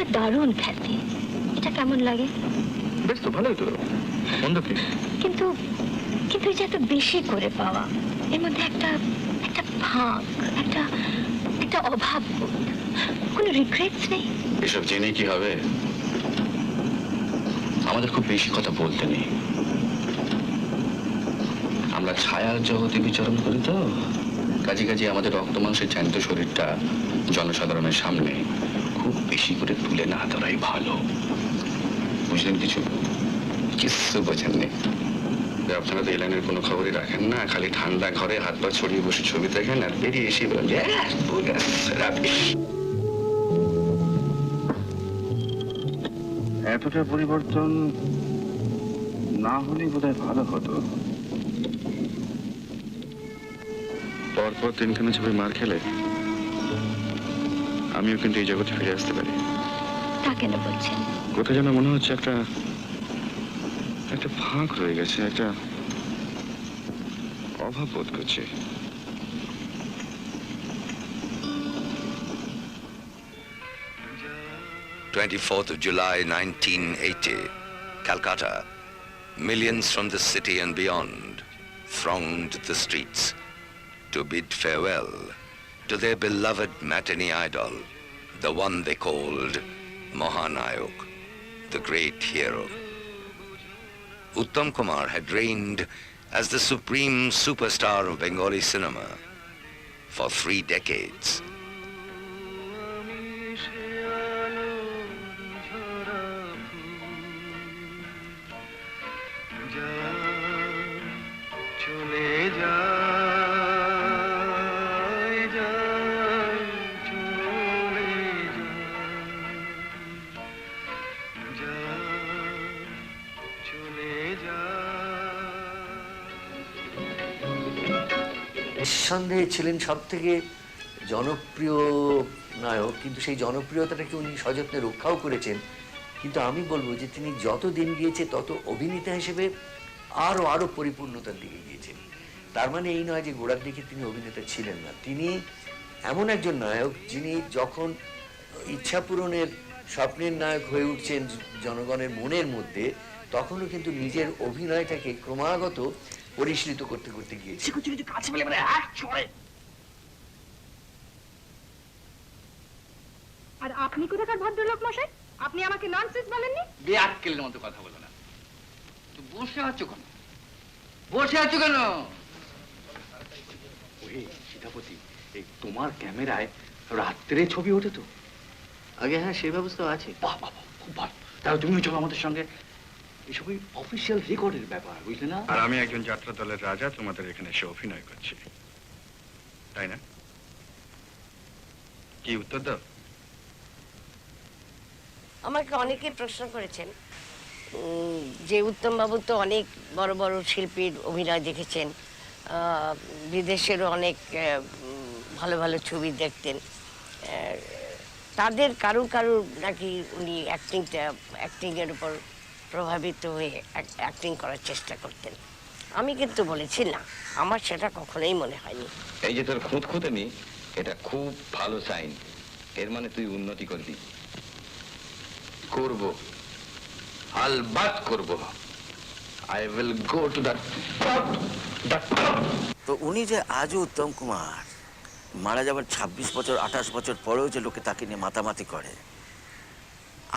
একটা দারুণ খ্যাতি, এটা কেমন লাগে? বেশ তো, ভালোই তো, মন্দ কি? কিন্তু কিন্তু এই যে এত বেশি করে পাওয়া, এর মধ্যে একটা একটা ভাগ, একটা একটা অভাব বোধ, কোনো রিগ্রেটস নেই? এসব জেনে কি হবে? আমাদের খুব বেশি কথা বলতে নেই, আমরা ছায়ার জগতে বিচরণ করি তো, কাজে কাজে আমাদের রক্ত মাংসের জ্যান্ত শরীরটা জনসাধারণের সামনে খুব বেশি করে তুলে না ধরাই ভালো। বুঝলেন কিছু? কিছু বোঝেননি। আপনারা তো এলানের কোনো খবরই রাখেন না, খালি ঠান্ডা ঘরে হাত পা ছড়িয়ে বসে ছবি দেখেন আর বেরিয়ে এসে বলেন যে এতটা পরিবর্তন না হলেই বোধহয় ভালো হতো। পরপর তিনখানা ছবি মার খেলে আমিও কিন্তু এই জগতে ফিরে আসতে পারি। তা কেন বলছেন? কোথায় যেন মনে হচ্ছে একটা একটা ফাঁক রয়ে গেছে, একটা অভাব বোধ করছে। July 1980, Calcutta. Millions from the city and beyond thronged the streets to bid farewell to their beloved matinee idol, the one they called Mahanayok, the great hero. Uttam Kumar had reigned as the supreme superstar of Bengali cinema for 3 decades. নিঃসন্দেহে ছিলেন সব থেকে জনপ্রিয় নায়ক, কিন্তু সেই জনপ্রিয়তাটাকে উনি সযত্নে রক্ষাও করেছেন। কিন্তু আমি বলবো যে তিনি যত দিন গিয়েছে তত অভিনেতা হিসেবে আরো পরিপূর্ণতার দিকে গিয়েছেন। তার মানে এই নয় যে গোড়ার দিকে তিনি অভিনেতা ছিলেন না। তিনি এমন একজন নায়ক যিনি যখন ইচ্ছা পূরণের স্বপ্নের নায়ক হয়ে উঠছেন জনগণের মনের মধ্যে, তখনও কিন্তু নিজের অভিনয়টাকে ক্রমাগত পরিশীলিত করতে করতে গিয়েছে। আর আপনি কোথাকার ভদ্রলোক মশাই? আপনি আমাকে ননসেন্স বলেননি? বেআক্কেলের মতো কথা বলো না। তো বসে আছো কেন? বসে আছো কেন? ওই সীতাপতি, এই তোমার ক্যামেরায় রাত্রে ছবি ওঠে তো? আগে হ্যাঁ, সেই ব্যবস্থা আছে। বাহ বাহ, খুব ভালো। তাহলে তুমিও চলো আমাদের সঙ্গে। এসবই অফিসিয়াল রেকর্ডের ব্যাপার, বুঝলে না? আর আমি একজন যাত্রা দলের রাজা তোমাদের এখানে এসে অভিনয় করছি, তাই না? কি উত্তর দাও? আমাকে অনেকে প্রশ্ন করেছেন যে উত্তম বাবু তো অনেক বড় বড় শিল্পীর অভিনয় দেখেছেন, বিদেশেরও অনেক ভালো ভালো ছবি দেখতেন, তাদের কারু নাকি উনি অ্যাক্টিংয়ের উপর প্রভাবিত হয়ে অ্যাক্টিং করার চেষ্টা করতেন। আমি কিন্তু বলেছি না, আমার সেটা কখনোই মনে হয়নি। এই যে তোর খুঁতখুঁতানি, এটা খুব ভালো সাইন। এর মানে তুই উন্নতি করবি। করব, আলবাত করব। I will go to that. তো উনি যে আজও উত্তম কুমার মারা যাবার 26 বছর 28 বছর পরেও যে লোকে তাকে নিয়ে মাতামাতি করে,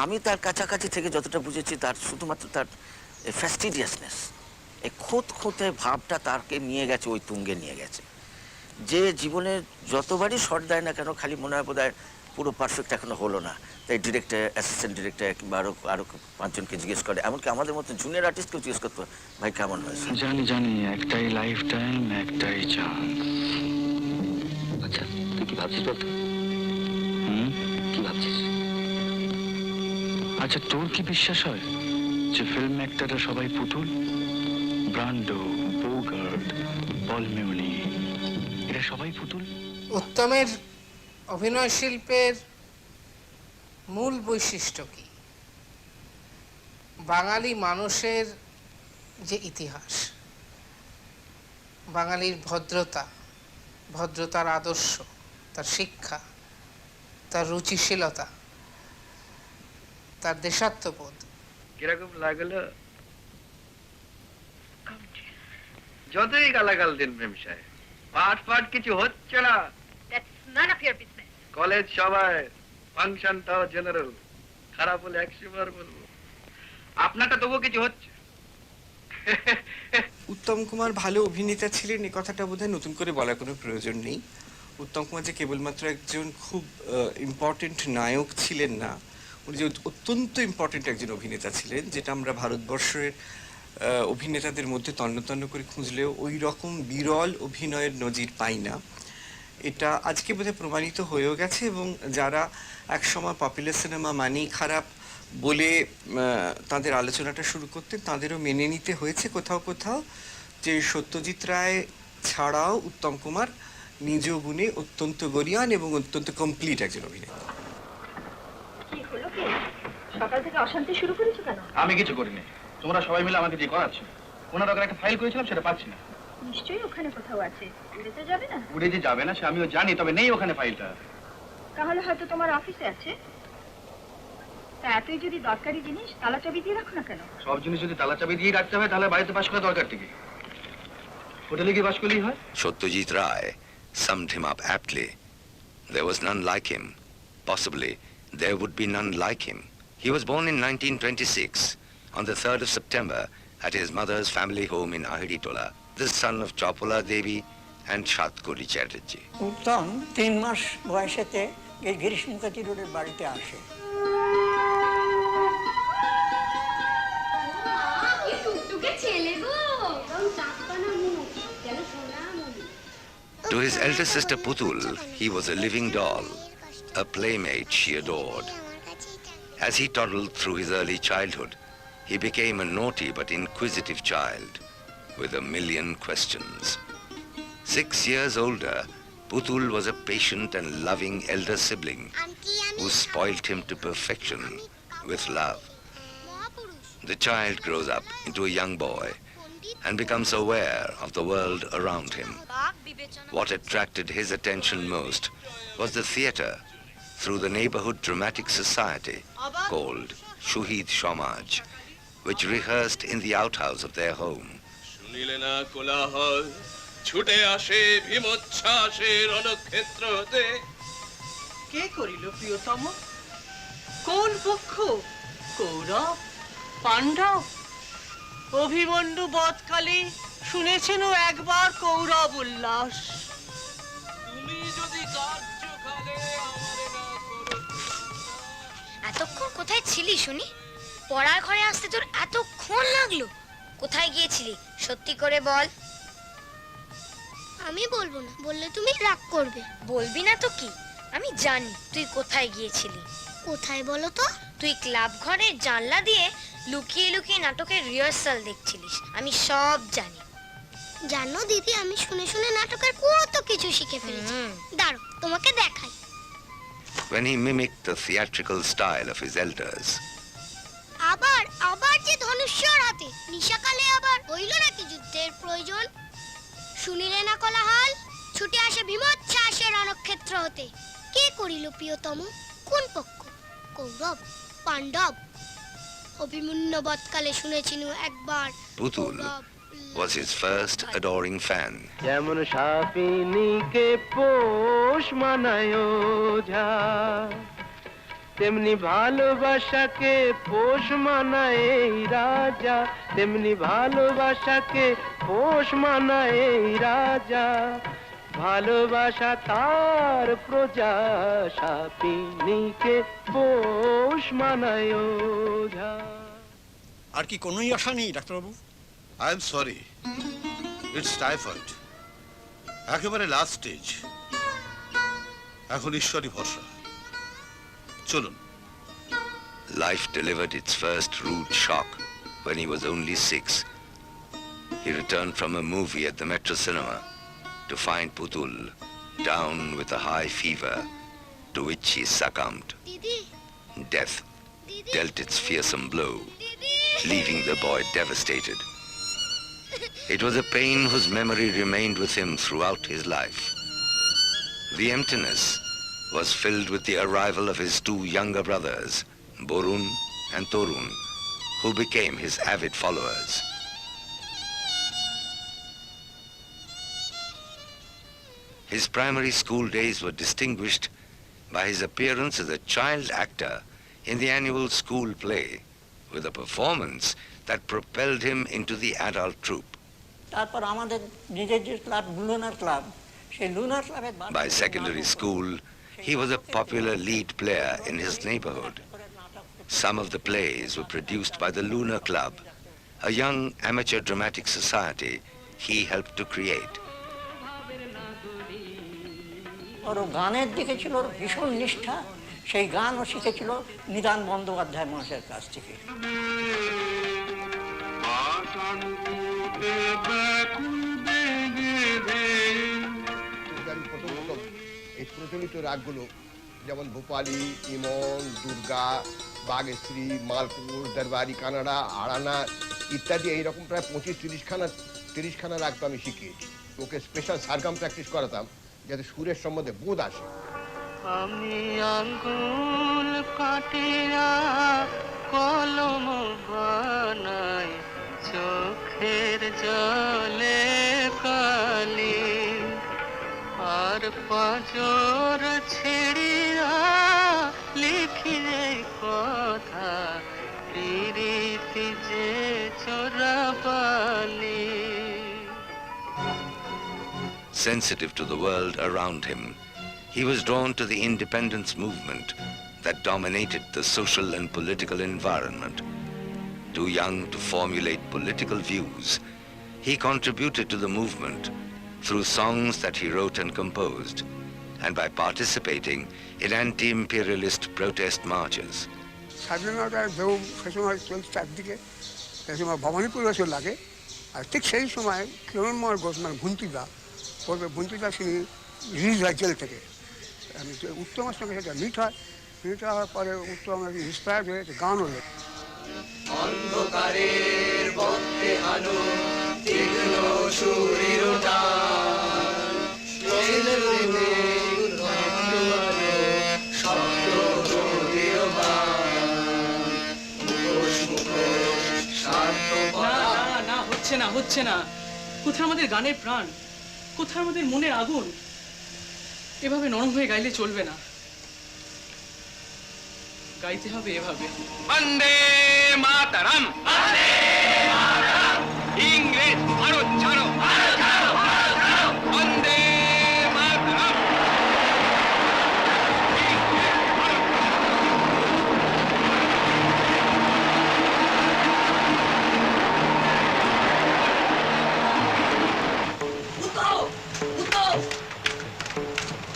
আমি তার কাছাকাছি থেকে যতটা বুঝেছি, তার শুধুমাত্র তার ফ্যাস্টিডিয়াসনেস, এই খুঁতখুঁতে ভাবটা তাকে নিয়ে গেছে, ওই তুঙ্গে নিয়ে গেছে। যে জীবনে যতবারই শট দেয় না কেন, খালি মনে হয় বোধহয় পুরো পারফেক্ট এখনো হলো না। তাই ডিরেক্টর, অ্যাসিস্ট্যান্ট ডিরেক্টর কিংবা আরো 5 জনকে জিজ্ঞেস করে, এমনকি আমাদের মতো জুনিয়র আর্টিস্টকেও জিজ্ঞেস করতো, ভাই কেমন হয়েছে? জানি, একটাই লাইফ টাইম, একটাই চান্স। আচ্ছা, তুই কি ভাবছিস বলতো? কি ভাবছিস? আচ্ছা, তোর কি বিশ্বাস হয় যে ফিল্ম অ্যাক্টররা সবাই পুতুল? ব্রান্ডো, বোগার্ট, পল মিউলি, এরা সবাই পুতুল? উত্তমের অভিনয় শিল্পের মূল বৈশিষ্ট্য কি? বাঙালি মানুষের যে ইতিহাস, বাঙালির ভদ্রতার আদর্শ, তার শিক্ষা, তার রুচিশীলতা, তার দেশাত্মবোধ। কিরকম লাগলো? যতই গালাগাল দিন মেম সাহেব, পাঠ পাঠ কিছু হচ্ছে না। That's none of your business. College সবাই, ফাংশনটাও জেনারেল। খারাপ হলে 100 বার বলবো, আপনারটা তবুও কিছু হচ্ছে। উত্তম কুমার ভালো অভিনেতা ছিলেন এ কথাটা বোধহয় নতুন করে বলার কোনো প্রয়োজন নেই। উত্তম কুমার যে কেবলমাত্র একজন খুব ইম্পর্টেন্ট নায়ক ছিলেন না, উনি যে অত্যন্ত ইম্পর্টেন্ট একজন অভিনেতা ছিলেন, যেটা আমরা ভারতবর্ষের অভিনেতাদের মধ্যে তন্ন তন্ন করে খুঁজলেও ওই রকম বিরল অভিনয়ের নজির পাই না। এটা আজকে বোধহয় প্রমাণিত হয়েও গেছে, এবং যারা একসময় পপুলার সিনেমা মানেই খারাপ বলে তাদের আলোচনাটা শুরু করতেন, তাদেরও মেনে নিতে হয়েছে কোথাও কোথাও যে সত্যজিৎ রায় ছাড়াও উত্তম কুমার নিজ গুণে অত্যন্ত গরিয়ান এবং অত্যন্ত কমপ্লিট একজন অভিনেতা। কি হলো কি? সকাল থেকে অশান্তি শুরু করেছো কেন? আমি কিছু করিনি, তোমরা সবাই মিলে আমাকে দিয়ে করাচ্ছ। ওনার ওখানে একটা ফাইল করেছিলাম, সেটা পাচ্ছি না। নিশ্চয়ই ওখানে কোথাও আছে, উড়ে তো যাবে না। উড়ে যে যাবে না সে আমিও জানি, তবে নেই ওখানে ফাইলটা। তাহলে হয়তো তোমার অফিসে আছে। তা এতই যদি দরকারি জিনিস, তালা চাবি দিয়ে রাখো না কেন? সব জিনিস যদি তালা চাবি দিয়ে রাখতে হয়, তাহলে বাড়িতে পাশ করা দরকার কি? হোটেলে গিয়ে বাস করলেই হয়। Satyajit Ray summed him up aptly. There was none like him. Possibly, there would be none like him. He was born in 1926, on the 3rd of September, at his mother's family home in Ahiritola, the son of Chapula Devi and Shatkuri Chatterjee. উত্তম 3 মাস বয়সেতে এই গ্রীষ্মকাতি রোডের বাড়িতে আসে। To his elder sister Putul, he was a living doll, a playmate she adored. As he toddled through his early childhood, he became a naughty but inquisitive child with a million questions. 6 years older, Putul was a patient and loving elder sibling who spoilt him to perfection with love. The child grows up into a young boy and becomes aware of the world around him. What attracted his attention most was the theatre through the neighborhood dramatic society called Shuhid Shomaj, which rehearsed in the outhouse of their home. ছুটে আসে ভীমোচ্ছ্বাসে রণক্ষেত্র হতে। কে করিল প্রিয়তম? কোন পক্ষ? কৌরব, পাণ্ডব, অভিমন্যু বধকালে শুনেছেন একবার কৌরব উল্লাস। তুমি যদি কার্যকালে আমারে না করো। এতক্ষণ কোথায় ছিলি শুনি? পড়ার ঘরে আসতে তোর এতক্ষণ লাগলো? কোথায় গিয়েছিলি সত্যি করে বল। আমি বলবো না, বললে তুমি রাগ করবে। বলবি না তো কি, আমি জানি তুই কোথায় গিয়েছিলি। কোথায় বলো তো? তুই ক্লাব ঘরের জানলা দিয়ে লুকিয়ে লুকিয়ে নাটকের রিহার্সাল দেখছিলিস, আমি সব জানি। জানো দিদি, আমি শুনে শুনে নাটকের কত কিছু শিখে ফেলেছি। দাঁড়ো তোমাকে দেখাই। When he mimicked the theatrical style of his elders, আবার আবার যে ধনুষ্যর হাতে নিশাকালে আবার হইল নাকি যুদ্ধের প্রয়োজন? শুনিলে না কোলাহল, ছুটে আসে ভীমোচ্ছ্বাসে রণক্ষেত্র হতে। কে করিল প্রিয়তম? কোন পক্ষ? কৌরব, পাণ্ডব, অভিমন্যু বধকালে শুনেছিনু একবার। Putul was his first adoring fan. যেমন সাপিনীকে পোষ মানায় ওঝা, তেমনি ভালোবাসাকে পোষ মানায় এই রাজা, তেমনি ভালোবাসাকে পোষ মানায় এই রাজা। ভালোবাসা তার প্রজা, সাপিনীকে পোষ মানায় ওঝা। আর কি কোনোই আশা নেই ডাক্তারবাবু? I am sorry, it's typhoid, একেবারে লাস্ট স্টেজ। এখন ঈশ্বরই ভরসা। চলুন। Life delivered its first rude shock when he was only 6. He returned from a movie at the Metro Cinema to find Putul down with a high fever, to which he succumbed. দিদি, Death dealt its fearsome blow, leaving the boy devastated. It was a pain whose memory remained with him throughout his life. The emptiness was filled with the arrival of his 2 younger brothers, Borun and Torun, who became his avid followers. His primary school days were distinguished by his appearance as a child actor in the annual school play, with a performance that propelled him into the adult troupe. তারপর আমাদের নিজের যে club lunar club সেই lunar ক্লাবে By secondary school, he was a popular lead player in his neighborhood. Some of the plays were produced by the Lunar Club, a young amateur dramatic society he helped to create. ওর গানের দিকে ছিল ওর ভীষণ নিষ্ঠা, সেই গানও শিখেছিল নিদান বন্দ্যোপাধ্যায় মহাশয়ের কাছ থেকে। এই প্রচলিত রাগগুলো যেমন ভোপালি, ইমন, দুর্গা, বাগেশ্রী, মালপুর, দরবারি, কানাডা, আড়ানা ইত্যাদি এইরকম প্রায় 25-30খানা রাগ তো আমি শিখিয়েছি। ওকে স্পেশাল সারগাম প্র্যাকটিস করাতাম যাতে সুরের সম্বন্ধে বোধ আসে। আমি আঙ্গুল কাটিয়া কলম বানাই, চোখের জলে কালি, আর পাঁজর ছেড়িয়া লিখি কথা, প্রীতি যে চোরাবালি। Sensitive to the world around him, he was drawn to the independence movement that dominated the social and political environment. Too young to formulate political views, he contributed to the movement through songs that he wrote and composed, and by participating in anti-imperialist protest marches. স্বাধীনতার ঢেউ সে সময় চলছে চারদিকে, সেই সময় ভবানীপুর বছর লাগে। আর ঠিক সেই সময় কিরণমোহন ঘোষ মানে ভুন্তিদা, ভুন্তিদা তিনি রিলিজ হয় জেল থেকে। আমি উত্তমের সঙ্গে সেটা মিট হয়, মিট হওয়ার পরে উত্তম ইন্সপায়ার হয়ে গান হলো। অন্ধকারের মধ্যে আলো তীক্ষ্ণ সুরের টান, শব্দ নদীর বান, মুখোশ মুখোশ শান্ত। না হচ্ছে না, কোথায় আমাদের গানের প্রাণ, কোথায় আমাদের মনের আগুন? এভাবে নরম হয়ে গাইলে চলবে না, গাইতে হবে এভাবে। বন্দে মাতরম, বন্দে মাতরম, ইংরেজ ভারত ছাড়ো, ভারত ছাড়ো, ভারত ছাড়ো, বন্দে মাতরম।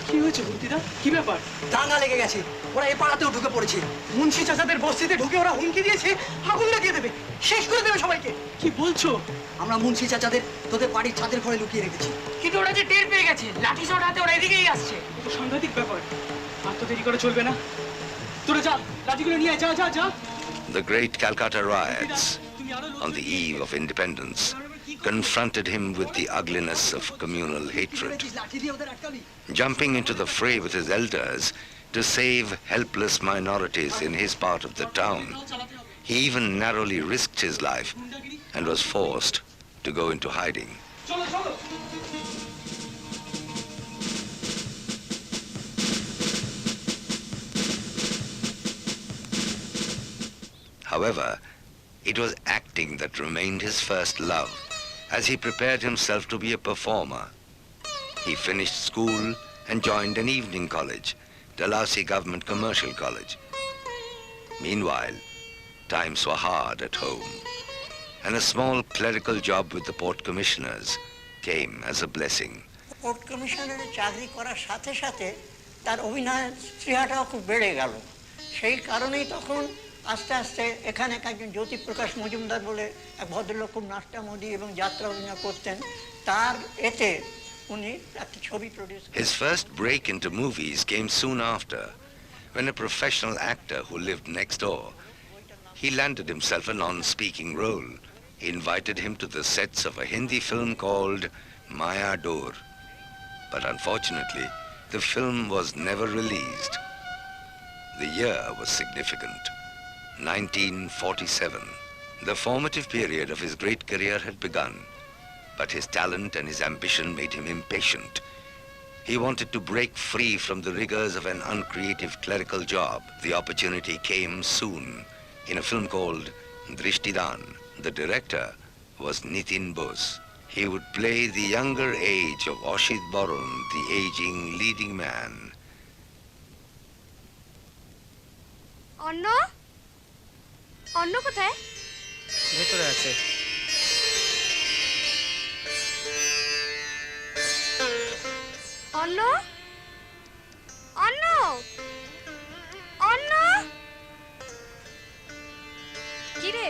কি হয়েছে বুদ্ধিদা, কি ব্যাপার? দাঙ্গা লেগে গেছে, ওরা এ পাড়াতেও ঢুকে পড়েছে। মুন্সি চাচাদের বস্তিতে ঢুকে ওরা হুমকি দিয়েছে আগুন লাগিয়ে দেবে, শেষ করে দেবে সবাইকে। কি বলছো? আমরা মুন্সি চাচাদের তোদের বাড়ির ছাদের ঘরে লুকিয়ে রেখেছি। কিন্তু ওরা যে টের পেয়ে গেছে, লাঠি শট হাতে ওরা এদিকেই আসছে। তো সাংঘাতিক ব্যাপার, আর তো দেরি করে চলবে না। তোরা যা, লাঠিগুলো নিয়ে যা যা যা। The great Calcutta riots on the eve of independence confronted him with the ugliness of communal hatred. Jumping into the fray with his elders to save helpless minorities in his part of the town, he even narrowly risked his life and was forced to go into hiding. However, it was acting that remained his first love, as he prepared himself to be a performer. He finished school and joined an evening college, Dalhousie Government Commercial College. Meanwhile, times were hard at home, and a small clerical job with the Port Commissioners came as a blessing. Port কমিশনারে চাকরি করার সাথে সাথে তার অভিনয়ের স্পৃহাটাও খুব বেড়ে গেল। সেই কারণেই তখন আস্তে আস্তে এখানে একজন জ্যোতিপ্রকাশ মজুমদার বলে এক ভদ্রলোক খুব নাট্যমোদী এবং যাত্রা অভিনয় করতেন, তার এতে উনি একটা ছবি প্রডিউস করেন। His first break into movies came soon after, when a professional actor who lived next door, he landed himself a non-speaking role. He invited him to the sets of a Hindi film called Maya Dor. But unfortunately, the film was never released. The year was significant. 1947. The formative period of his great career had begun, but his talent and his ambition made him impatient. He wanted to break free from the rigors of an uncreative clerical job. The opportunity came soon in a film called Drishtidan. The director was Nitin Bose. He would play the younger age of Ashit Baron, the aging leading man. অন্য অন্য কোথায়? ভেতরে আছে। অন্য অন্য অন্য কি রে?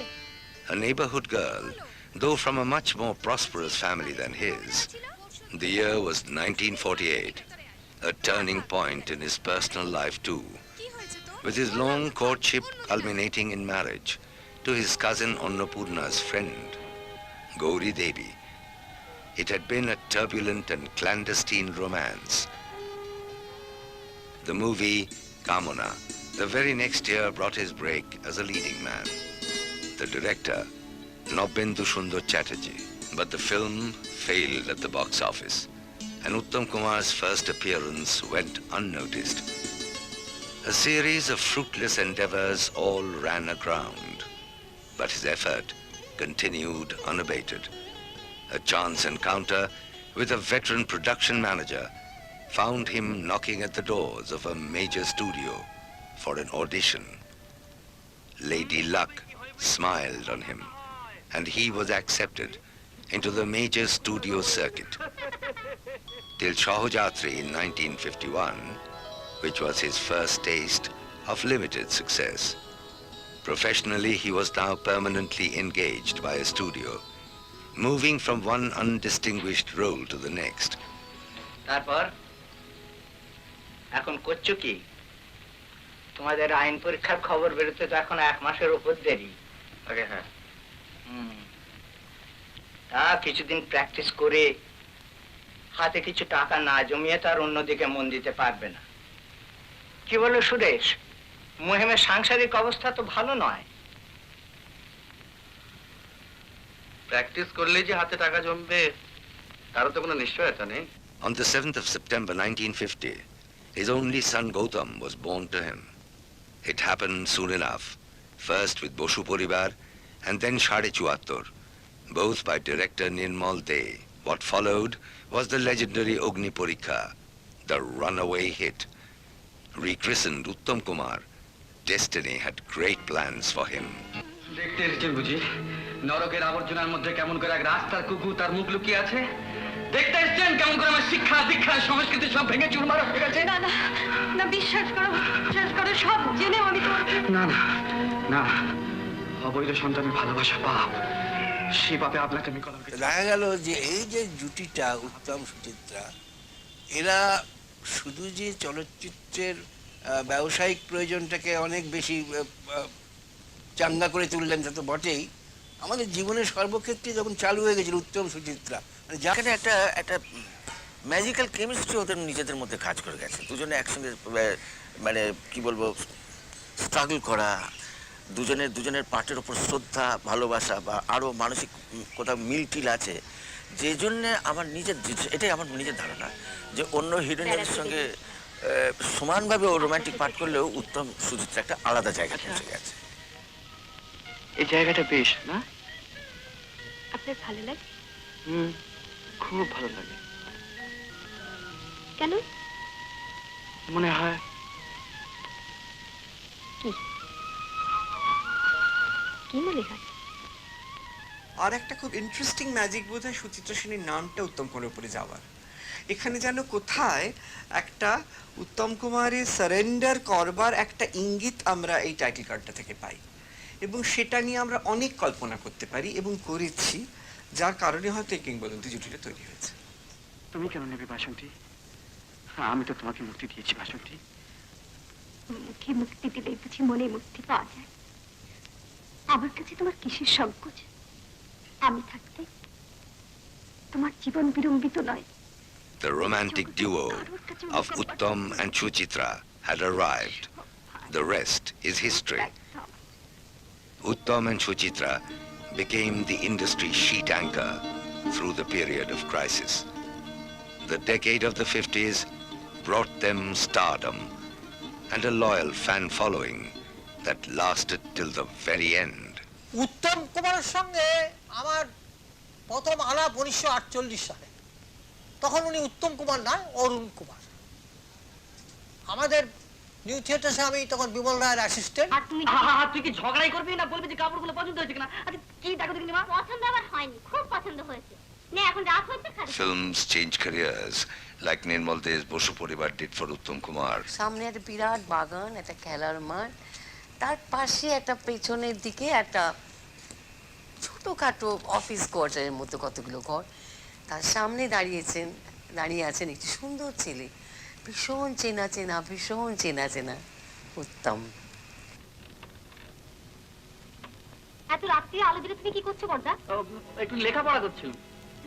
A neighborhood girl, though from a much more prosperous family than his. The year was 1948, a turning point in his personal life too, with his long courtship culminating in marriage to his cousin Annapurna's friend, Gauri Devi. It had been a turbulent and clandestine romance. The movie Kamana, the very next year, brought his break as a leading man. The director, Nobbendu Sundar Chatterjee. But the film failed at the box office, and Uttam Kumar's first appearance went unnoticed. A series of fruitless endeavors all ran aground, but his effort continued unabated. A chance encounter with a veteran production manager found him knocking at the doors of a major studio for an audition. Lady Luck smiled on him, and he was accepted into the major studio circuit. Till Shahujatri in 1951, which was his first taste of limited success. Professionally, he was now permanently engaged by a studio, moving from one undistinguished role to the next. তারপর এখন করছো কি? তোমাদের আইন পরীক্ষার খবর বেরোতে তো এখন 1 মাসের উপর দেরি। আগে হ্যাঁ। তা কিছুদিন প্র্যাকটিস করে হাতে কিছু টাকা না জমিয়ে তার অন্যদিকে মন দিতে পারবে না। কি বলো সুরেশ? মুহিমের সাংসারিক অবস্থা তো ভালো নয়। প্র্যাকটিস করলে যে হাতে টাকা জমবে তারও তো কোনো নিশ্চয়তা নেই। On the 7th of September 1950, his only son Gautam was born to him. It happened soon enough, first with Boshu Poribar and then Shade Chuattor, both by director Nirmal De. What followed was the legendary Ogni Porikha, the runaway hit. Rechristened Uttam Kumar, destiny had great plans for him. দেখতে এসেছেন বুঝি? নরকের আবর্জনার মধ্যে কেমন করে এক রাস্তার কুকুর তার মুখ লুকিয়ে আছে? দেখতে এসেছেন কেমন করে আমার শিক্ষা দীক্ষা সংস্কৃতি সব ভেঙে চুরমার হয়ে গেছে? না না না, বিশ্বাস করো সব জেনেও আমি তোমার না না না, অবৈধ সন্তানের ভালোবাসা পাপ, সে পাপে আপনাকে আমি কলঙ্কিত। দেখা গেল যে এই যে জুটিটা উত্তম সুচিত্রা, এরা শুধু যে চলচ্চিত্রের ব্যবসায়িক প্রয়োজনটাকে অনেক বেশি চাঙ্গা করে তুললেন তা তো বটেই, আমাদের জীবনের সর্বক্ষেত্রে যখন চালু হয়ে গেছিল উত্তম সুচিত্রা, মানে যেখানে একটা একটা ম্যাজিক্যাল কেমিস্ট্রি ওদের নিজেদের মধ্যে কাজ করে গেছে। দুজনে একসঙ্গে মানে কি বলবো, স্ট্রাগল করা, দুজনের পার্টের ওপর শ্রদ্ধা, ভালোবাসা বা আরও মানসিক কোথাও মিল টিল আছে, যে জন্যে আমার এটাই আমার নিজের ধারণা যে অন্য হিরোইনের সঙ্গে সমানভাবে ও রোমান্টিক পার্ট করলেও উত্তম সুচিত্রা একটা আলাদা জায়গা পৌঁছে গেছে। এই জায়গাটা বেশ না? আপনার ভালো লাগে? খুব ভালো লাগে। কেন? মনে হয় কি মনে হয়? আর একটা খুব ইন্টারেস্টিং ম্যাজিক বোধ হয় সুচিত্রা সেনের নামটা উত্তম কুমারের উপরে যাওয়ার। এখানে যেন কোথায় একটা উত্তম কুমারের সারেন্ডার করবার একটা ইঙ্গিত আমরা এই টাইটেল কার্ডটা থেকে পাই, এবং সেটা নিয়ে আমরা অনেক কল্পনা করতে পারি এবং করেছি, যার কারণে হয়তো এই কিংবদন্তি জুটিটা তৈরি হয়েছে। তুমি কেন নেবে বাসন্তী? আমি তো তোমাকে মুক্তি দিয়েছি বাসন্তী। মুখে মুক্তি দিলেই বুঝি মনে মুক্তি পাওয়া যায়? আমার কাছে তোমার কিসের সংকোচ? আমি থাকতে তোমার জীবন বিড়ম্বিত নয়। The romantic duo of Uttam and Suchitra had arrived. The rest is history. Uttam and Suchitra became the industry sheet anchor through the period of crisis. The decade of the 50s brought them stardom and a loyal fan following that lasted till the very end. উত্তম কুমারের সঙ্গে আমার প্রথম আলাপ 1948 সালে। তখন উনি উত্তম কুমার নয়, অরুণ কুমার। আমাদের নিউ থিয়েটার্সে আমি তখন বিমল রায়ের অ্যাসিস্ট্যান্ট। আর তুমি তুই কি ঝগড়াই করবি না বলবি যে কাপড়গুলো পছন্দ হয়েছে কিনা? আচ্ছা কি দেখো দেখি মা। পছন্দ আবার হয়নি, খুব পছন্দ হয়েছে। না এখন রাত হচ্ছে খারাপ। Films change careers like Nirmal De's Bosu Poribar did for Uttam Kumar. সামনে একটা বিরাট বাগান, একটা খেলার মাঠ, তার পাশে একটা পেছনের দিকে একটা ছোটখাটো অফিস কোয়ার্টারের মতো কতগুলো ঘর। তার সামনে দাঁড়িয়ে আছেন একটি সুন্দর ছেলে, ভীষণ চেনা চেনা উত্তম। এত রাত্রে আলো দিলে তুমি কি করছো বর্দা? একটু লেখাপড়া করছিলাম।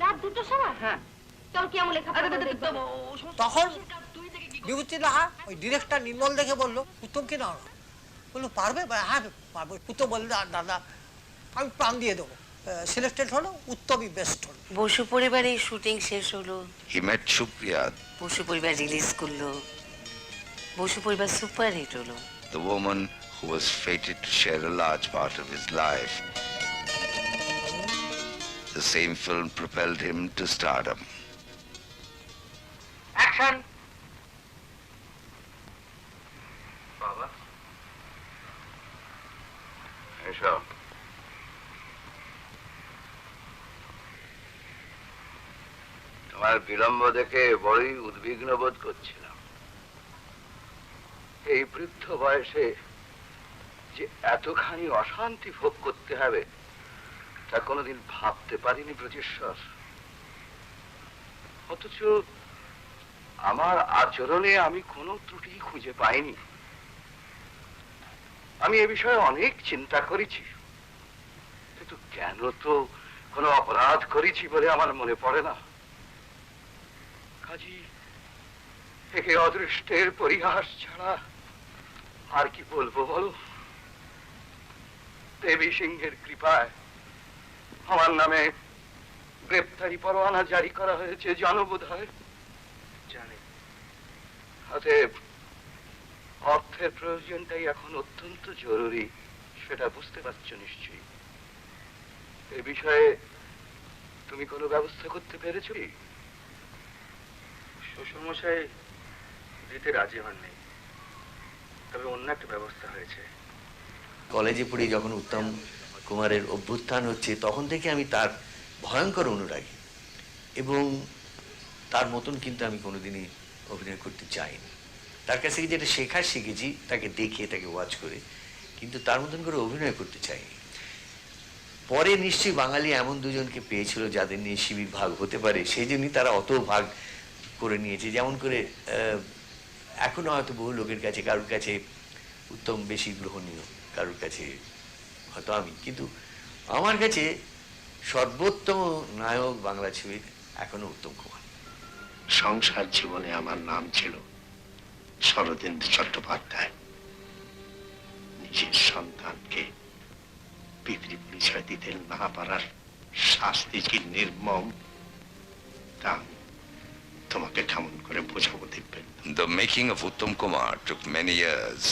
রাত 2টোর সময়? হ্যাঁ। চল কি আমার লেখাপড়া তখন বিভূতিদা ওই ডিরেক্টর নির্মল দেখে বললো উত্তমকে নাও না। বললো পারবে? হ্যাঁ পারবো। উত্তম বললো দাদা আমি প্রাণ দিয়ে দেবো। সিলেক্টেড হলো, উত্তমই বেস্ট হলো। বসু পরিবারের শুটিং শেষ হলো, He met Supriya, বসু পরিবার রিলিজ করলো, বসু পরিবার সুপার হিট হলো। the woman who was fated to share a large part of his life. The same film propelled him to stardom. Action. বাবা এসো। তোমার বিলম্ব দেখে বড়ই উদ্বিগ্ন বোধ করছিলাম। এই বৃদ্ধ বয়সে যে এতখানি অশান্তি ভোগ করতে হবে তা কোনোদিন ভাবতে পারিনি ব্রজেশ্বর। অথচ আমার আচরণে আমি কোনো ত্রুটি খুঁজে পাইনি। আমি এ বিষয়ে অনেক চিন্তা করেছি, কিন্তু কেন তো কোনো অপরাধ করেছি বলে আমার মনে পড়ে না। কাজী একে অদৃষ্টের পরিহাস ছাড়া আর কি বলবো বলো? দেবী সিংহের কৃপায় আমার নামে গ্রেপ্তারি পরোয়ানা জারি করা হয়েছে, জানো বোধ হয়? জানি। অতএব অর্থের প্রয়োজনটাই এখন অত্যন্ত জরুরি, সেটা বুঝতে পারছো নিশ্চয়ই। এ বিষয়ে তুমি কোনো ব্যবস্থা করতে পেরেছো? শ্বশুরমশাই দিতে রাজি হননি, তবে অন্য একটা ব্যবস্থা হয়েছে। কলেজে পড়ে যখন উত্তম কুমারের অভ্যুত্থান হচ্ছে তখন থেকে আমি তার ভয়ঙ্কর অনুরাগী, এবং তার মতন কিন্তু আমি কোনোদিনই অভিনয় করতে চাইনি। তার কাছ থেকে যেটা শেখার শিখেছি তাকে দেখে, তাকে ওয়াচ করে, কিন্তু তার মতন করে অভিনয় করতে চাইনি। পরে নিশ্চয়ই বাঙালি এমন দুজনকে পেয়েছিল যাদের নিয়ে শিবির ভাগ হতে পারে, সেই জন্যই তারা অত ভাগ করে নিয়েছে। যেমন করে এখনো হয়তো বহু লোকের কাছে, কারোর কাছে উত্তম বেশি গ্রহণীয়, কারোর কাছে হয়তো আমি, কিন্তু আমার কাছে সর্বোত্তম নায়ক বাংলা ছবির এখনো উত্তম কুমার। সংসার জীবনে আমার নাম ছিল শরদিন্দু চট্টোপাধ্যায়। নিজের সন্তানকে পিতৃ পরিচয় দিতে না পারার শাস্তি কি নির্মম, তা তোমাকে কেমন করে বোঝাবো দেখবেন। The making of Uttam Kumar took many years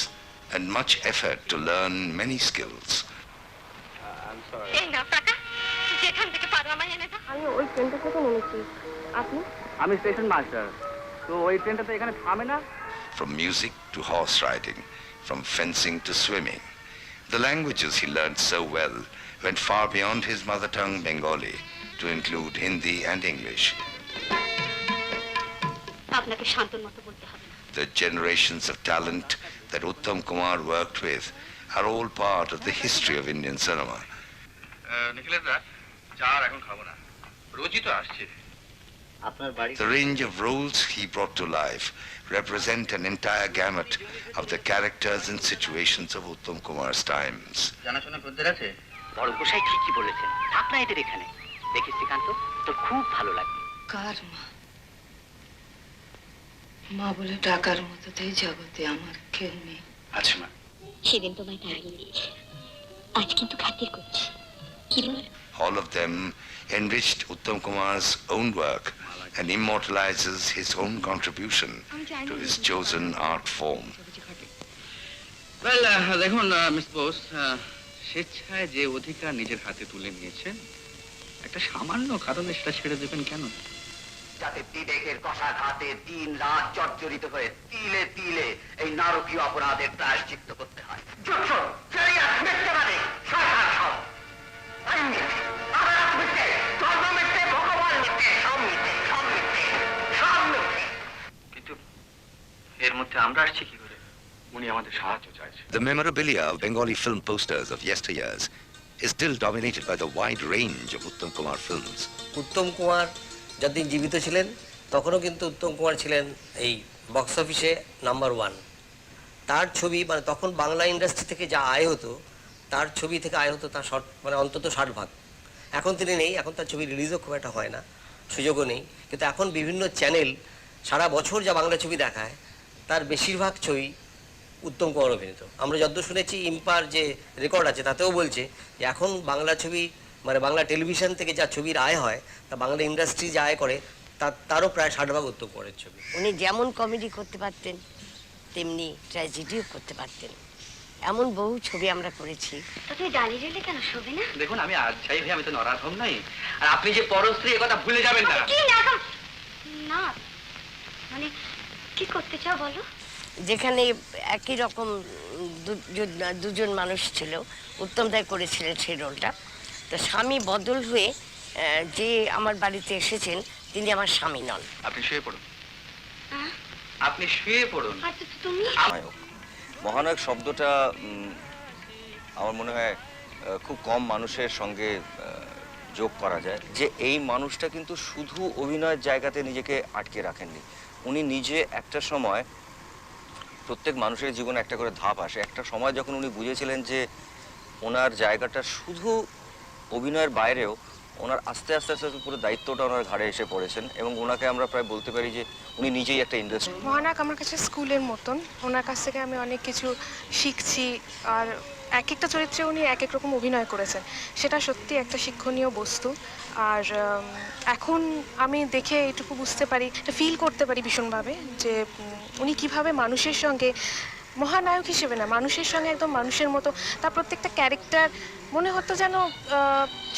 and much effort to learn many skills. এই না টাকা, যেখান থেকে পারো আমায় এনে দাও। আমি ওই ট্রেনটা থেকে নেমেছি। আপনি? আমি স্টেশন মাস্টার, তো ওই ট্রেনটা তো এখানে থামে না। From music to horse riding, from fencing to swimming, the languages he learned so well went far beyond his mother tongue Bengali to include Hindi and English. আপনাকে শান্তর মতো বলতে হবে না। The generations of talent that Uttam Kumar worked with are all part of the history of Indian cinema. নিখিলেশদা, চা আর এখন খাবো না, রোজই তো আসছে। আপনার বাড়ি The range of roles he brought to life represent an entire gamut of the characters and situations of Uttam Kumar's times. জানাশোনা খদ্দের আছে? বড় গোসাই ঠিকই বলেছেন, থাক না এদের এখানে। দেখিস শ্রীকান্ত, তোর খুব ভালো লাগবে। কার মা? মা বলে ডাকার মতো এই জগতে আমার কেউ নেই। আচ্ছা মা, সেদিন তোমায় তাড়িয়ে দিয়েছে, আজ কিন্তু খাতির করছি, কি বল? All of them enriched Uttam Kumar's own work and immortalizes his own contribution to his chosen art form. Well দেখুন মিস বোস, স্বেচ্ছায় যে অধিকার নিজের হাতে তুলে নিয়েছেন, একটা সামান্য কারণে সেটা ছেড়ে দেবেন কেন? যাতে বিবেকের কষাঘাতে দিন রাত জর্জরিত হয়ে তিলে তিলে এই নারকীয় অপরাধের প্রায়শ্চিত্ত করতে হয়। কিন্তু এর মধ্যে আমরা আসছি কি করে? উনি আমাদের সাহায্য চাইছেন। The memorabilia of Bengali film posters of yesteryears is still dominated by the wide range of Uttam Kumar films. Uttam Kumar যতদিন জীবিত ছিলেন তখনও কিন্তু উত্তম কুমার ছিলেন এই বক্স অফিসে নাম্বার 1। তার ছবি মানে তখন বাংলা ইন্ডাস্ট্রি থেকে যা আয় হতো, তার ছবি থেকে আয় হতো তার মানে অন্তত 60%। এখন তিনি নেই, এখন তার ছবি রিলিজও খুব একটা হয় না, সুযোগও নেই। কিন্তু এখন বিভিন্ন চ্যানেল সারা বছর যা বাংলা ছবি দেখায় তার বেশিরভাগ ছবি উত্তম কুমার অভিনীত। আমরা যতদূর শুনেছি ইম্পার যে রেকর্ড আছে তাতেও বলছে যে এখন বাংলা ছবি মানে বাংলা টেলিভিশন থেকে যা ছবির আয় হয় তা বাংলা ইন্ডাস্ট্রি যা আয় করে তারও প্রায় 60% উত্তম কুমারের ছবি। উনি যেমন কমেডি করতে পারতেন তেমনি ট্র্যাজেডিও করতে পারতেন। এমন বহু ছবি আমরা করেছি। তো তুই দাঁড়িয়ে রইলে কেন, শোবে না? দেখুন আমি আচ্ছাই ভাই, আমি তো নরাধম নাই। আর আপনি যে পরস্ত্রী কথা ভুলে যাবেন না। কি না না, মানে কি করতে চাও বলো? যেখানে একই রকম দুজন মানুষ ছিল, উত্তম দায় করেছিলেন সেই রোলটা। তো স্বামী বদল হয়ে যে আমার বাড়িতে এসেছেন তিনি আমার স্বামী নন। আপনি শুয়ে পড়ুন, আপনি শুয়ে পড়ুন। তুমি মহানায়ক শব্দটা আমার মনে হয় খুব কম মানুষের সঙ্গে যোগ করা যায়। যে এই মানুষটা কিন্তু শুধু অভিনয়ের জায়গাতে নিজেকে আটকে রাখেননি, উনি নিজে একটা সময়, প্রত্যেক মানুষের জীবনে একটা করে ধাপ আসে, একটা সময় যখন উনি বুঝেছিলেন যে ওনার জায়গাটা শুধু অভিনয়ের বাইরেও ওনার আস্তে আস্তে আস্তে পুরো দায়িত্বটা ওনার ঘাড়ে এসে পড়েছেন এবং ওনাকে আমরা প্রায় বলতে পারি যে উনি নিজেই একটা ইন্ডাস্ট্রি। মহানায়ক আমার কাছে স্কুলের মতন, ওনার কাছ থেকে আমি অনেক কিছু শিখছি। আর এক একটা চরিত্রে উনি এক এক রকম অভিনয় করেছেন, সেটা সত্যি একটা শিক্ষণীয় বস্তু। আর এখন আমি দেখে এইটুকু বুঝতে পারি, ফিল করতে পারি ভীষণভাবে যে উনি কিভাবে মানুষের সঙ্গে, মহানায়ক হিসেবে না মানুষের সঙ্গে একদম মানুষের মতো তার প্রত্যেকটা ক্যারেক্টার মনে হতো যেন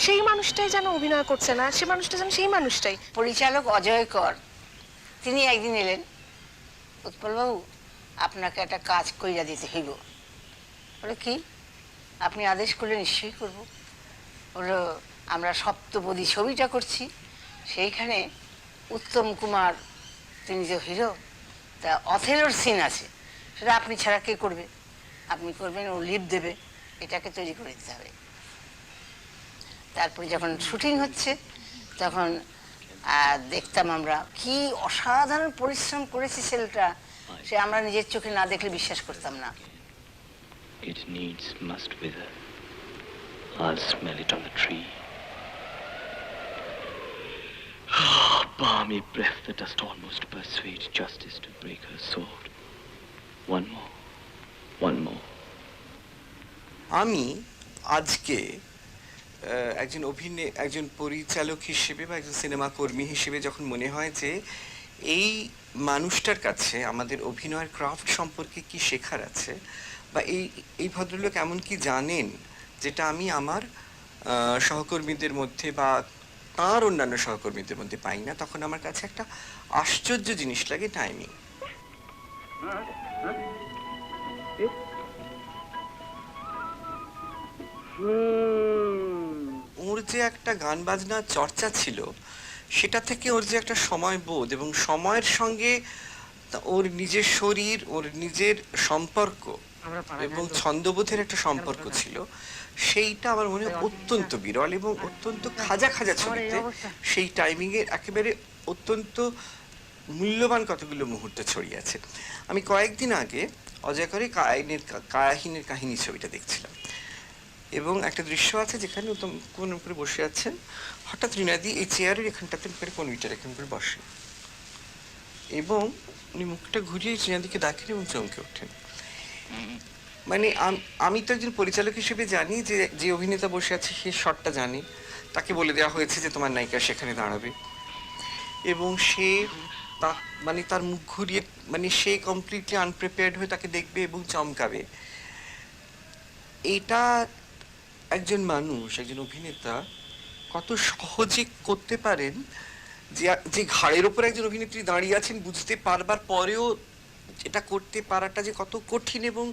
সেই মানুষটাই যেন অভিনয় করছে না, সে মানুষটা যেন সেই মানুষটাই। পরিচালক অজয় কর তিনি একদিন এলেন, উৎপলবাবু আপনাকে একটা কাজ কইরা দিতে হইব। বলে কি? আপনি আদেশ করলে নিশ্চয়ই করব। বললো আমরা সপ্তপদী ছবিটা করছি, সেইখানে উত্তম কুমার তিনি যে হিরো, তা অথেলোর সিন আছে, সেটা আপনি ছাড়া কে করবে? আপনি করবেন, ও লিড দেবে, এটাকে তৈরি করে দিতে হবে। তারপরে যখন শুটিং হচ্ছে তখন দেখতাম আমরা কি অসাধারণ পরিশ্রম করেছে ছেলেটা, সে আমরা নিজের চোখে না দেখলে বিশ্বাস করতাম না। It needs must wither. I'll smell it on the tree. Balmy breath that dost almost persuade justice to break her sword. One more. One more. আমি আজকে একজন পরিচালক হিসেবে বা একজন সিনেমা কর্মী হিসেবে যখন মনে হয় যে এই মানুষটার কাছে আমাদের অভিনয়ের ক্রাফট সম্পর্কে কি শেখার আছে বা এই ভদ্রলোক এমন কি জানেন যেটা আমি আমার সহকর্মীদের মধ্যে বা তার অন্যান্য সহকর্মীদের মধ্যে পাই না, তখন আমার কাছে একটা আশ্চর্য জিনিস লাগে টাইমিং। ওর যে একটা গান বাজনার চর্চা ছিল সেটা থেকে ওর যে একটা সময় বোধ এবং সময়ের সঙ্গে ওর নিজের শরীর, ওর নিজের সম্পর্ক এবং ছন্দবোধের একটা সম্পর্ক ছিল, সেইটা আমার মনে হয় অত্যন্ত বিরল এবং অত্যন্ত খাজা খাজা ছবিতে সেই টাইমিংয়ের একেবারে অত্যন্ত মূল্যবান কতগুলো মুহূর্ত ছড়িয়ে আছে। আমি কয়েকদিন আগে অজয় করে কায়াহীনের কাহিনী ছবিটা দেখছিলাম এবং একটা দৃশ্য আছে যেখানে উত্তম কোন উপরে বসে আছেন, হঠাৎ রিনাদি এই চেয়ারের এখানটাতে কোন উইটার এখান করে বসে এবং উনি মুখটা ঘুরিয়ে রিনাদিকে ডাকেন এবং চমকে ওঠেন। মানে আমি তো একজন পরিচালক হিসেবে জানি যে যে অভিনেতা বসে আছে সে শটটা জানে, তাকে বলে দেওয়া হয়েছে যে তোমার নায়িকা সেখানে দাঁড়াবে, এবং সে তা মানে তার মুখ ঘুরিয়ে মানে সে কমপ্লিটলি আনপ্রিপেয়ার্ড হয়ে তাকে দেখবে এবং চমকাবে। এটা একজন মানুষ, একজন অভিনেতা কত সহজে করতে পারেন, যে ঘাড়ের ওপর একজন অভিনেত্রী দাঁড়িয়ে আছেন বুঝতে পারবার পরেও এটা করতে পারাটা যে কত কঠিন এবং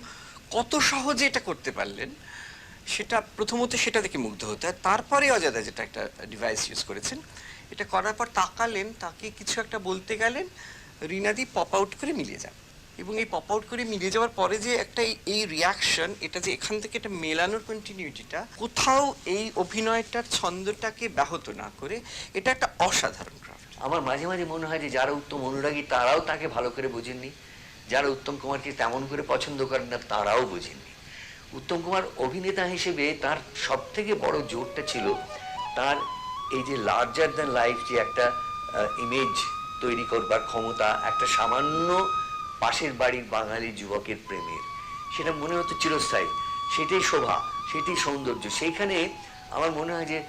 কত সহজে এটা করতে পারলেন, সেটা প্রথমত সেটা দেখে মুগ্ধ হতে হয়। তারপরে অজাদা যেটা একটা ডিভাইস ইউজ করেছেন, এটা করার পর তাকালেন, তাকে কিছু একটা বলতে গেলেন, রিনাদি পপ আউট করে মিলিয়ে যান, এবং এই পপ আউট করে মিলিয়ে যাওয়ার পরে যে একটা এই রিয়াকশন, এটা যে এখান থেকে একটা মেলানোর কন্টিনিউটিটা কোথাও এই অভিনয়টার ছন্দটাকে ব্যাহত না করে, এটা একটা অসাধারণ ক্রাফট। আমার মাঝে মাঝে মনে হয় যে যারা উত্তম অনুরাগী তারাও তাকে ভালো করে বোঝেননি, যারা উত্তম কুমারকে তেমন করে পছন্দ করেন না তারাও বোঝেননি। উত্তম কুমার অভিনেতা হিসেবে তার সব থেকে বড় জোরটা ছিল তার এই যে লার্জার দ্যান লাইফ যে একটা ইমেজ তৈরি করবার ক্ষমতা, একটা সামান্য পাশের বাড়ির বাঙালি যুবকের প্রেমের, সেটা মনে হতো চিরস্থায়ী, সেটাই শোভা, সেটাই সৌন্দর্য। সেইখানে আমার মনে হয় যে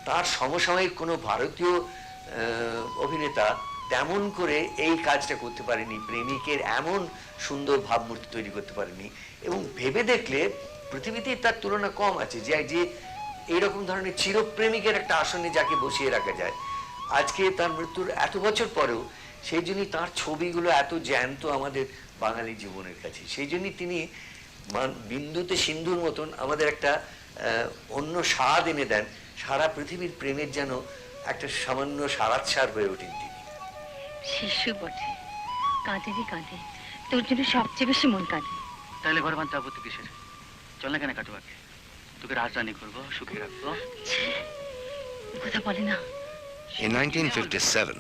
তার সমসাময়িক কোনো ভারতীয় অভিনেতা তেমন করে এই কাজটা করতে পারেনি, প্রেমিকের এমন সুন্দর ভাবমূর্তি তৈরি করতে পারেনি। এবং ভেবে দেখলে পৃথিবীতে তার তুলনা কম আছে যে এইরকম ধরনের চিরপ্রেমিকের একটা আসনে যাকে বসিয়ে রাখা যায়। আজকে তার মৃত্যুর এত বছর পরেও সেই জন্যই তার ছবিগুলো এত জ্যান্ত আমাদের বাঙালি জীবনের কাছে। সেই জন্যই তিনি বিন্দুতে সিন্ধুর মতন আমাদের একটা অন্য স্বাদ এনে দেন, সারা পৃথিবীর প্রেমের যেন একটা সামান্য সারাৎসার হয়ে ওঠেন তিনি। শিশু বটে, কাঁদেরই কাঁদে, তোর জন্য সবচেয়ে বেশি মন কাঁদে। তাহলে ঘর বানতে আপত্তি কিসের? চল না কেন কাটুয়াকে, তোকে রাজরানি করবো, সুখে রাখবো। কথা বলে না। In 1957,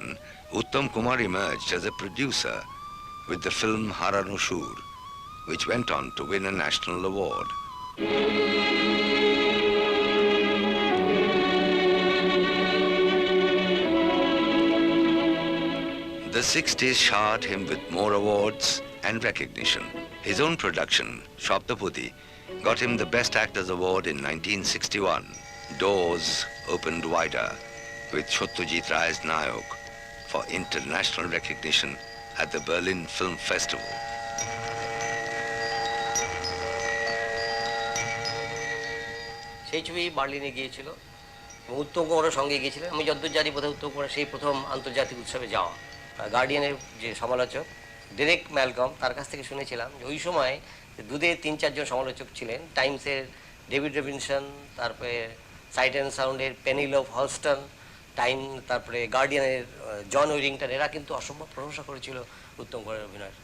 Uttam Kumar emerged as a producer with the film Haranushur, which went on to win a national award. The 60s showered him with more awards and recognition. His own production, Shabdapudi, got him the Best Actors Award in 1961. Doors opened wider with Satyajit Ray's Nayok for international recognition at the Berlin Film Festival. সেই ছবি বার্লিনে গিয়েছিল, উত্তম কুমারের সঙ্গে গিয়েছিলেন। আমি যতদূর জানি বোধহয় উত্তম কুমার সেই প্রথম আন্তর্জাতিক উৎসবে যাওয়া। গার্ডিয়ানের যে সমালোচক ডেরেক ম্যালকম, তার কাছ থেকে শুনেছিলাম যে ওই সময় দুধে 3-4 জন সমালোচক ছিলেন। টাইমসের ডেভিড রবিনসন, তারপরে সাইট অ্যান্ড সাউন্ডের পেনিলোভ হলস্টন, টাইম, তারপরে গার্ডিয়ানের জন ওয়েরিংটন, এরা কিন্তু অসম্ভব প্রশংসা করেছিল উত্তম কুমারের অভিনয়।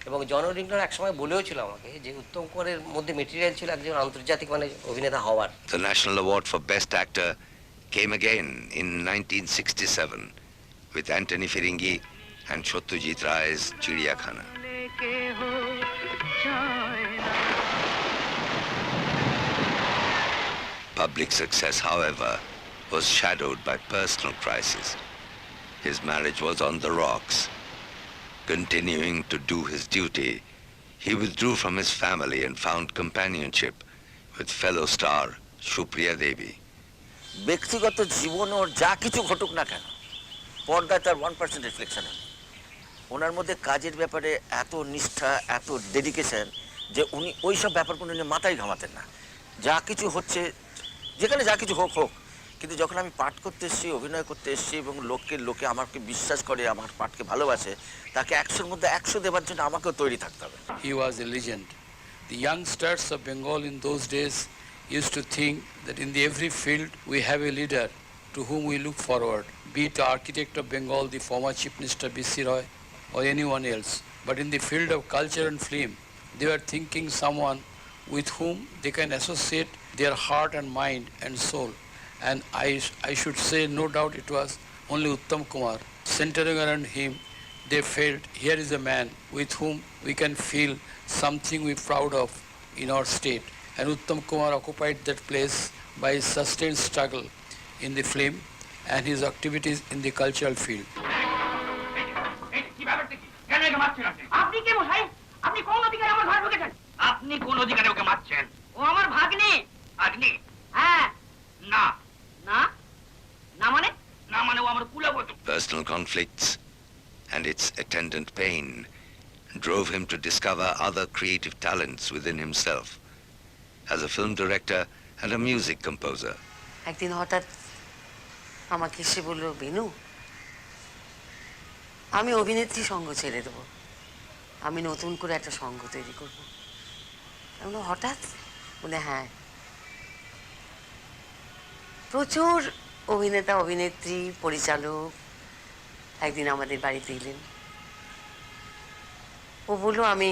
এবং জন ওয়েরিংটন একসময় বলেও ছিল আমাকে যে উত্তম কুমারের মধ্যে মেটেরিয়াল ছিল একজন আন্তর্জাতিক মানে অভিনেতা হওয়ার। The National Award for Best Actor came again in 1967 with Anthony Ferringhi and Satyajit Ray's Chiriyakhana. Public success, however, was shadowed by personal crisis. His marriage was on the rocks. Continuing to do his duty, he withdrew from his family and found companionship with fellow star Supriya Devi. ব্যক্তিগত জীবন ওর যা কিছু ঘটুক না কেন, পর্দায় তার 1% reflection. ওনার মধ্যে কাজের ব্যাপারে এত নিষ্ঠা, এত ডেডিকেশন যে উনি ওই সব ব্যাপারগুলো নিয়ে মাথায় ঘামাতেন না। যা কিছু হচ্ছে, যেখানে যা কিছু হোক হোক, কিন্তু যখন আমি পাঠ করতে এসেছি, অভিনয় করতে এসেছি এবং লোকে আমাকে বিশ্বাস করে, আমার পাঠকে ভালোবাসে, তাকে 100-র মধ্যে 100 দেওয়ার জন্য আমাকেও তৈরি থাকতে হবে। He was a legend. The youngsters of Bengal in those days used to think that in every field we have a leader to whom we look forward, be it architect of Bengal, the former Chief Minister B.C. Roy, or anyone else. But in the field of culture and film, they were thinking someone with whom they can associate their heart and mind and soul. And I should say, no doubt it was only Uttam Kumar. Centering around him, they felt here is a man with whom we can feel something we're proud of in our state. And Uttam Kumar occupied that place by his sustained struggle in the film and his activities in the cultural field. আপনি কে মশাই? আপনি কোন অধিকারে আমার ঘরে ঢুকেছেন? আপনি আপনি কোন অধিকারে ওকে মারছেন? ও আমার ভাগ্নে। ভাগ্নি? হ্যাঁ। না না না মানে? না মানে ও আমার কুলবধূ। Personal conflicts and its attendant pain drove him to discover other creative talents within himself as a film director and a music composer. একদিন হঠাৎ আমাকে এসে বলল, বিনু আমি অভিনেত্রী সঙ্গ ছেড়ে দেবো, আমি নতুন করে একটা সঙ্গ তৈরি করব। এমন হঠাৎ বলে হ্যাঁ। প্রচুর অভিনেতা অভিনেত্রী পরিচালক একদিন আমাদের বাড়িতে এলেন। ও বলল আমি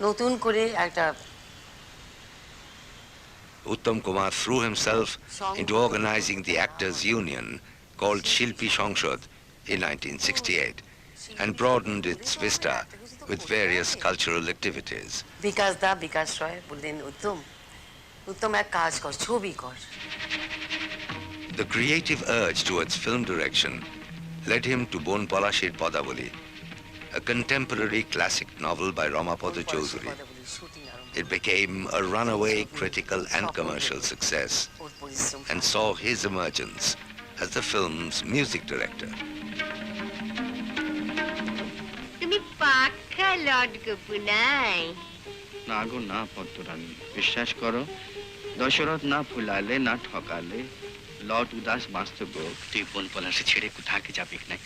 নতুন করে একটা Uttam Kumar threw himself into organizing the Actors Union called Shilpi Shangshad in 1968 and broadened its vista with various cultural activities. বিকাশ রয় বললেন, উত্তম এক কাজ কর, ছবি কর। The creative urge towards film direction led him to Bon Palashir Padavali, a contemporary classic novel by Ramapada Chaudhuri. It became a runaway critical and commercial success and saw his emergence as the film's music director. তুমি পাক্কা Lord গোপুনাই। না গো না পদ্মরানী, বিশ্বাস করো, দশরথ না ফুলালে না ঠকালে লট উদাস বাস্তব। তুই বন পলাশে ছেড়ে কোথাকে যাবি না?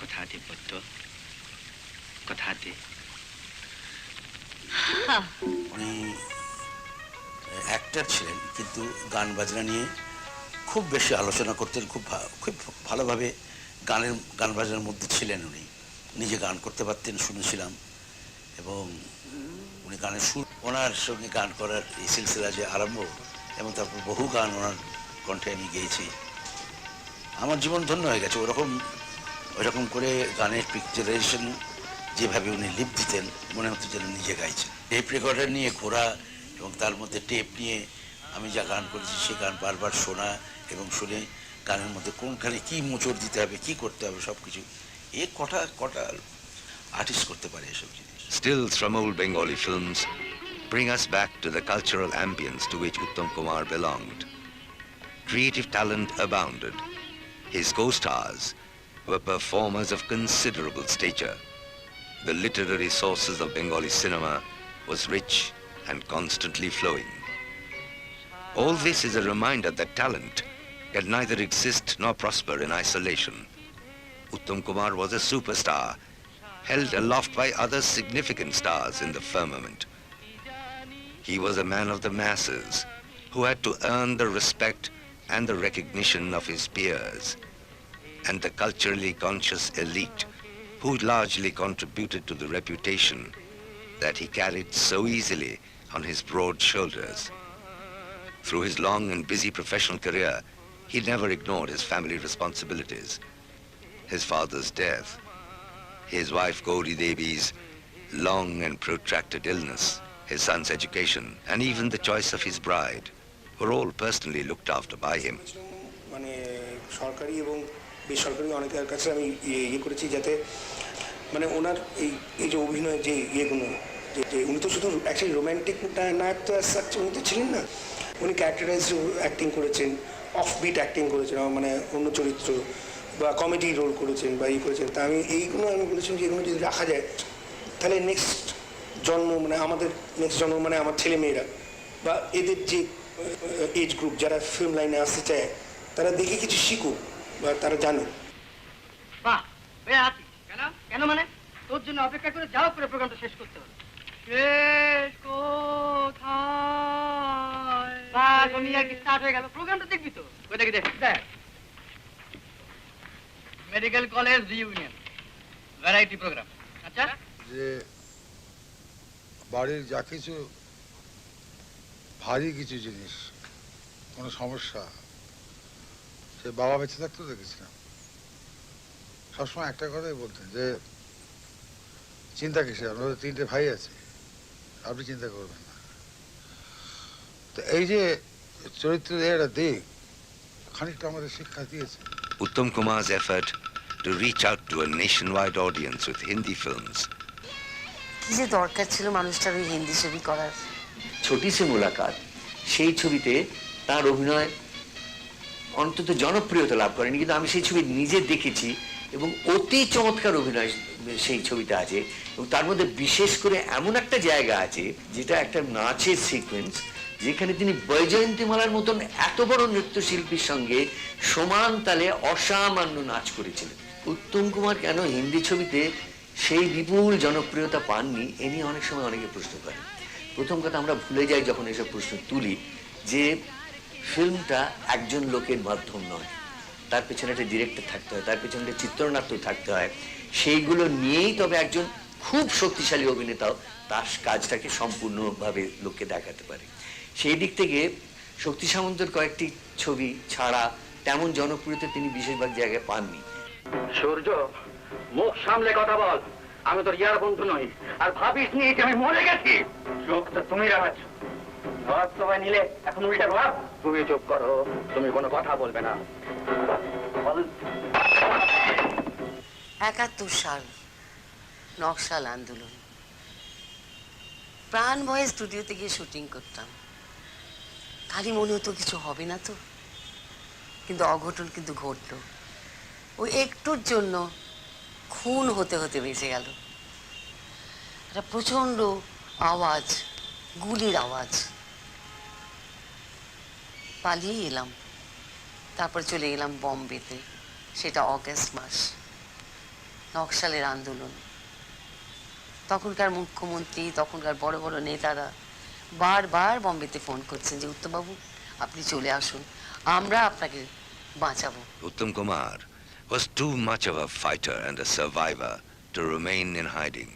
কথা দে পদ্ম, কথা দে। উনি অ্যাক্টর ছিলেন কিন্তু গান বাজনা নিয়ে খুব বেশি আলোচনা করতেন, খুব ভালোভাবে গান বাজনার মধ্যে ছিলেন। উনি নিজে গান করতে পারতেন শুনেছিলাম, এবং উনি গানের সুর, ওনার সঙ্গে গান করার এই সিলসিলা যে আরম্ভ, এবং তারপর বহু গান ওনার কণ্ঠে আমি গেয়েছি। আমার জীবন ধন্য হয়ে গেছে। ওরকম করে গানের পিকচারাইজেশন যেভাবে উনি লিপ দিতেন, মনে হতো যেন নিজে গাইছেন। টেপ রেকর্ডার নিয়ে ঘোরা এবং তার মধ্যে টেপ নিয়ে আমি যা গান করেছি সে গান বারবার শোনা এবং শুনে গানের মধ্যে কোনখানে কি মোচড় দিতে হবে, কি করতে হবে, সব কিছু এ কটা আর্টিস্ট করতে পারে এসব জিনিস। Stills from old Bengali films bring us back to the cultural ambience to which Uttam Kumar belonged. Creative talent abounded. His co-stars were performers of considerable stature. The literary sources of Bengali cinema was rich and constantly flowing. All this is a reminder that talent can neither exist nor prosper in isolation. Uttam Kumar was a superstar, held aloft by other significant stars in the firmament. He was a man of the masses who had to earn the respect and the recognition of his peers, and the culturally conscious elite who largely contributed to the reputation that he carried so easily on his broad shoulders. Through his long and busy professional career, he never ignored his family responsibilities. His father's death, his wife Gauri Devi's long and protracted illness, his son's education, and even the choice of his bride were all personally looked after by him. মানে সরকারি এবং বেসরকারি অনেকের কাছে আমি ইয়ে করেছি, যাতে মানে ওনার এই যে অভিনয় যে ইয়েগুলো, যে উনি তো শুধু অ্যাকচুয়ালি রোম্যান্টিক নায়ক তো উনি তো ছিলেন না, উনি ক্যারেক্টারাইজ অ্যাক্টিং করেছেন, অফবিট অ্যাক্টিং করেছেন, মানে অন্য চরিত্র বা কমেডি রোল করেছেন বা করেছেন। তা এইগুলো আমি বলেছিলাম যে এগুলো যদি রাখা যায় তাহলে নেক্সট জন্ম, মানে আমাদের নেক্সট জন্ম মানে আমার ছেলে মেয়েরা বা এদের যে এজ গ্রুপ যারা ফিল্ম লাইনে আসতে চায় তারা দেখে কিছু শিখুক বা তারা জানুক। বাহ, কেন মানে তোর জন্য অপেক্ষা করে যাও করে প্রোগ্রামটা শেষ করতে হবে। শেষ কোথায়? বাস, আমি আর কি স্টার্ট হয়ে গেল। প্রোগ্রামটা দেখবি তো? ওই দেখি দেখ। Medical college reunion variety program. আচ্ছা, যে বাড়ির যা কিছু ভারী কিছু জিনিস, কোনো সমস্যা, সে বাবা বেঁচে থাকতেও দেখেছিলাম সবসময় একটা কথাই বলতেন যে চিন্তা কিসে, আপনাদের 3টে ভাই আছে, আপনি চিন্তা করবেন না। তো এই যে চরিত্রের একটা দিক খানিকটা আমাদের শিক্ষা দিয়েছে। Uttam Kumar's effort to reach out to a nationwide audience with Hindi films কি যে দরকার ছিল মানুষটার ওই হিন্দি ছবি করার। ছোটি সে মুলাকাত, সেই ছবিতে তার অভিনয় অন্তত জনপ্রিয়তা লাভ করেনি, কিন্তু আমি সেই ছবি নিজে দেখেছি এবং অতি চমৎকার অভিনয় সেই ছবিতে আছে। এবং তার মধ্যে বিশেষ করে এমন একটা জায়গা আছে যেটা একটা নাচের সিকোয়েন্স, যেখানে তিনি বৈজয়ন্তীমালার মতন এত বড় নৃত্যশিল্পীর সঙ্গে সমান তালে অসামান্য নাচ করেছিলেন। উত্তম কুমার কেন হিন্দি ছবিতে সেই বিপুল জনপ্রিয়তা পাননি, এ নিয়ে অনেক সময় অনেকে প্রশ্ন করেন। প্রথম কথা, আমরা ভুলে যাই যখন এসব প্রশ্ন তুলি যে ফিল্মটা একজন লোকের মাধ্যম নয়, তার পেছনে একটা ডিরেক্টর থাকতে হয়, তার পেছনে একটা চিত্রনাট্য থাকতে হয়। সেইগুলো নিয়েই তবে একজন খুব শক্তিশালী অভিনেতাও তার কাজটাকে সম্পূর্ণভাবে লোককে দেখাতে পারে। সেই দিক থেকে শক্তি সামন্তর কয়েকটি ছবি ছাড়া তেমন জনপ্রিয়তা তিনি বেশিরভাগ জায়গায় পাননি। সূর্য, মুখ সামলে কথা বল। আমি তোর ইয়ার বন্ধু নই, আর ভাবিস নি যে আমি মরে গেছি। চোখ তো তুমি রাখাচ্ছ, ভাব সবাই নিলে এখন উল্টা ভাব। তুমি চুপ করো, তুমি কোনো কথা বলবে না। 71 সাল, নকশাল আন্দোলন। প্রাণ ভয়ে স্টুডিওতে গিয়ে শুটিং করতাম। খালি মনে হতো কিছু হবে না তো, কিন্তু অঘটন কিন্তু ঘটলো। ওই একটুর জন্য খুন হতে হতে বেঁচে গেল। একটা প্রচন্ড আওয়াজ, গুলির আওয়াজ। পালিয়ে এলাম, তারপর চলে গেলাম বম্বেতে। সেটা অগাস্ট মাস, নকশালের আন্দোলন। তখনকার মুখ্যমন্ত্রী, তখনকার বড় বড় নেতারা বারবার বম্বেতে ফোন করছেন যে উত্তমবাবু আপনি চলে আসুন, আমরা আপনাকে বাঁচাবো। Uttam Kumar was too much of a fighter and a survivor to remain in hiding.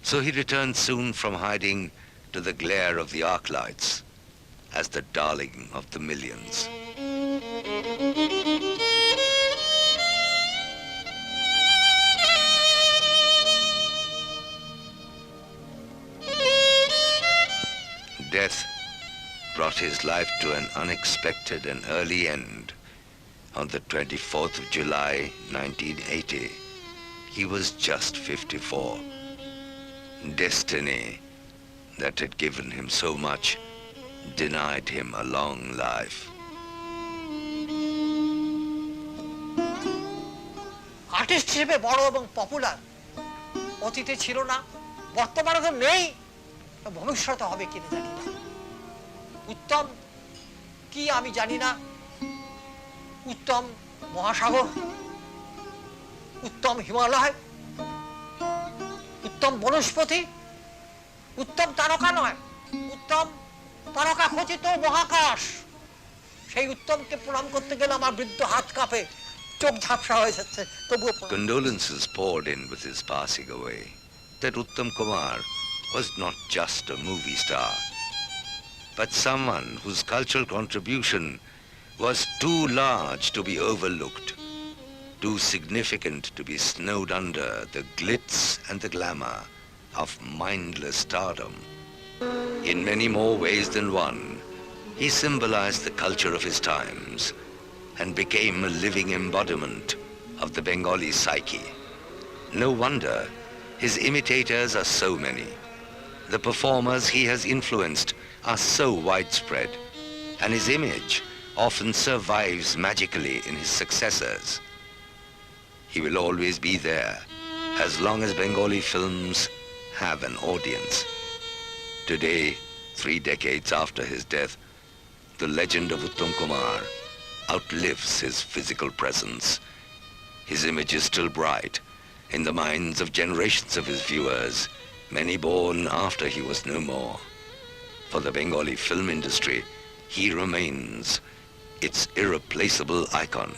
So he returned soon from hiding to the glare of the arc lights as the darling of the millions. Death brought his life to an unexpected and early end. On the 24th of July, 1980, he was just 54. Destiny, that had given him so much, denied him a long life. Artist হিসেবে বড় এবং popular অতীতে ছিল না, বর্তমানে তো নেই, ভবিষ্যতে হবে কিনা জানি না। উত্তম কি আমি জানি না, উত্তম মহাসাগর, উত্তম হিমালয়, উত্তম বনস্পতি, উত্তম তারকা নয়, উত্তম তারকা খচিত মহাকাশ। সেই উত্তমকে প্রণাম করতে গেলে আমার বৃদ্ধ হাত কাঁপে, চোখ ঝাপসা হয়ে যাচ্ছে, তবুও Condolences poured in with his passing away. That Uttam Kumar was not just a movie star, but someone whose cultural contribution was too large to be overlooked, too significant to be snowed under the glitz and the glamour of mindless stardom. In many more ways than one, he symbolized the culture of his times and became a living embodiment of the Bengali psyche. No wonder his imitators are so many. The performers he has influenced are so widespread, and his image often survives magically in his successors. He will always be there as long as Bengali films have an audience. Today, 3 decades after his death, the legend of Uttam Kumar outlives his physical presence. His image is still bright in the minds of generations of his viewers, many born after he was no more. For the Bengali film industry, he remains its irreplaceable icon.